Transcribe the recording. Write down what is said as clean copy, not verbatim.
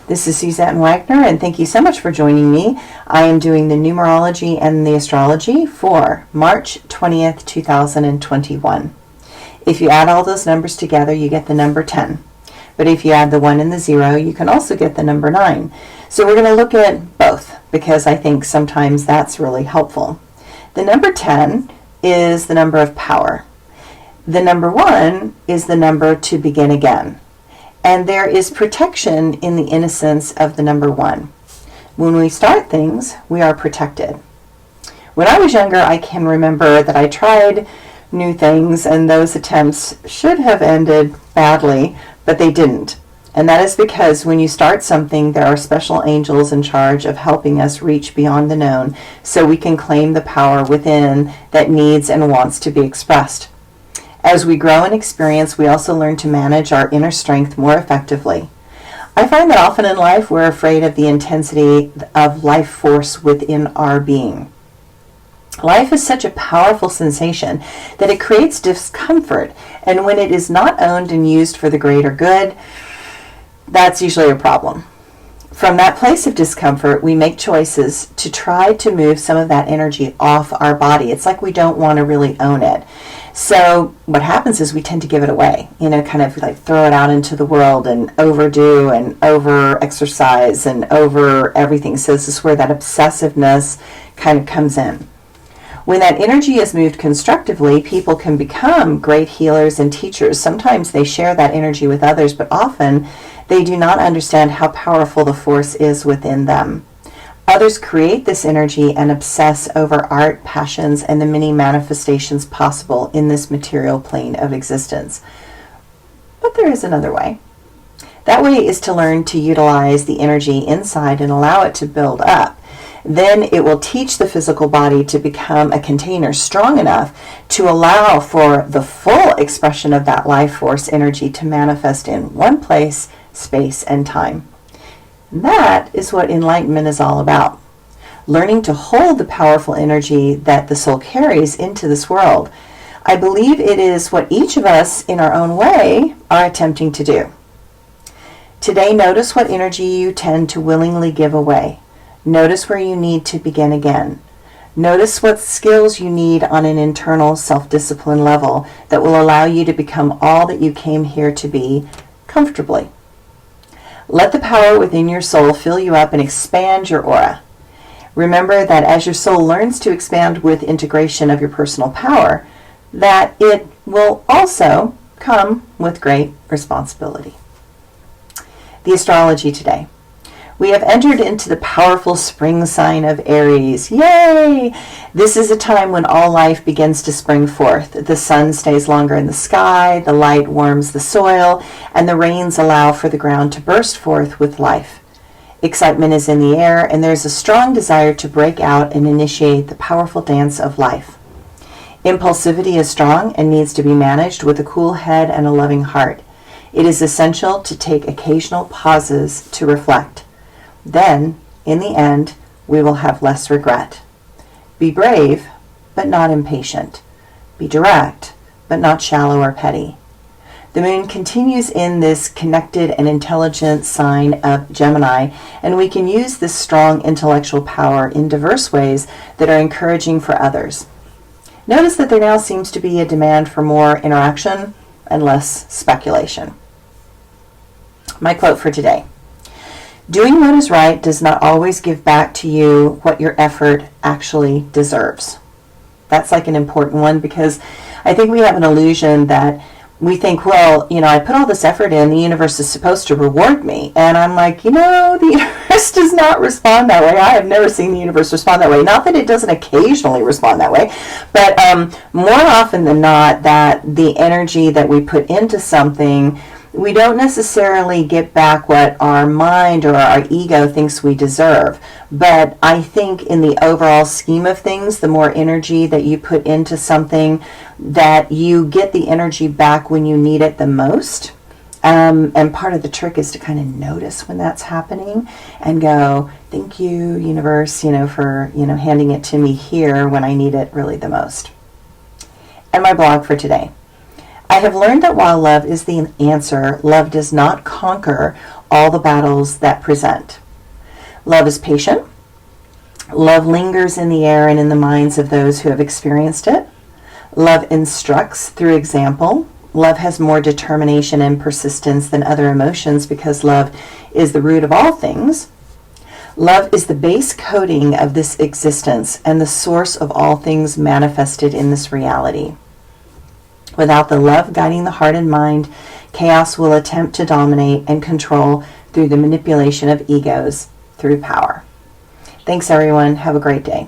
This is Suzanne Wagner, and thank you so much for joining me. I am doing the numerology and the astrology for March 20th, 2021. If you add all those numbers together, you get the number 10. But if you add the 1 and the 0, you can also get the number 9. So we're going to look at both because I think sometimes that's really helpful. The number 10 is the number of power. The number 1 is the number to begin again. And there is protection in the innocence of the number 1. When we start things, we are protected. When I was younger, I can remember that I tried new things, and those attempts should have ended badly, but they didn't. And that is because when you start something, there are special angels in charge of helping us reach beyond the known so we can claim the power within that needs and wants to be expressed. As we grow in experience, we also learn to manage our inner strength more effectively. I find that often in life we're afraid of the intensity of life force within our being. Life is such a powerful sensation that it creates discomfort, and when it is not owned and used for the greater good, that's usually a problem. From that place of discomfort, we make choices to try to move some of that energy off our body. It's like we don't want to really own it. So what happens is we tend to give it away, kind of like throw it out into the world and overdo and over exercise and over everything. So this is where that obsessiveness kind of comes in. When that energy is moved constructively, people can become great healers and teachers. Sometimes they share that energy with others, but often they do not understand how powerful the force is within them. Others create this energy and obsess over art, passions, and the many manifestations possible in this material plane of existence. But there is another way. That way is to learn to utilize the energy inside and allow it to build up. Then it will teach the physical body to become a container strong enough to allow for the full expression of that life force energy to manifest in one place, space, and time. That is what enlightenment is all about. Learning to hold the powerful energy that the soul carries into this world. I believe it is what each of us in our own way are attempting to do. Today, notice what energy you tend to willingly give away. Notice where you need to begin again. Notice what skills you need on an internal self-discipline level that will allow you to become all that you came here to be comfortably. Let the power within your soul fill you up and expand your aura. Remember that as your soul learns to expand with integration of your personal power, that it will also come with great responsibility. The astrology today. We have entered into the powerful spring sign of Aries. Yay! This is a time when all life begins to spring forth. The sun stays longer in the sky, the light warms the soil, and the rains allow for the ground to burst forth with life. Excitement is in the air, and there's a strong desire to break out and initiate the powerful dance of life. Impulsivity is strong and needs to be managed with a cool head and a loving heart. It is essential to take occasional pauses to reflect. Then, in the end, we will have less regret. Be brave, but not impatient. Be direct, but not shallow or petty. The moon continues in this connected and intelligent sign of Gemini, and we can use this strong intellectual power in diverse ways that are encouraging for others. Notice that there now seems to be a demand for more interaction and less speculation. My quote for today. Doing what is right does not always give back to you what your effort actually deserves. That's like an important one because I think we have an illusion that we think, well, I put all this effort in, the universe is supposed to reward me. And I'm like, the universe does not respond that way. I have never seen the universe respond that way. Not that it doesn't occasionally respond that way, but more often than not, that the energy that we put into something, we don't necessarily get back what our mind or our ego thinks we deserve. But I think in the overall scheme of things, the more energy that you put into something, that you get the energy back when you need it the most. And part of the trick is to kind of notice when that's happening and go, thank you, universe, for, handing it to me here when I need it really the most. And my blog for today. I have learned that while love is the answer, love does not conquer all the battles that present. Love is patient. Love lingers in the air and in the minds of those who have experienced it. Love instructs through example. Love has more determination and persistence than other emotions because love is the root of all things. Love is the base coating of this existence and the source of all things manifested in this reality. Without the love guiding the heart and mind, chaos will attempt to dominate and control through the manipulation of egos through power. Thanks, everyone. Have a great day.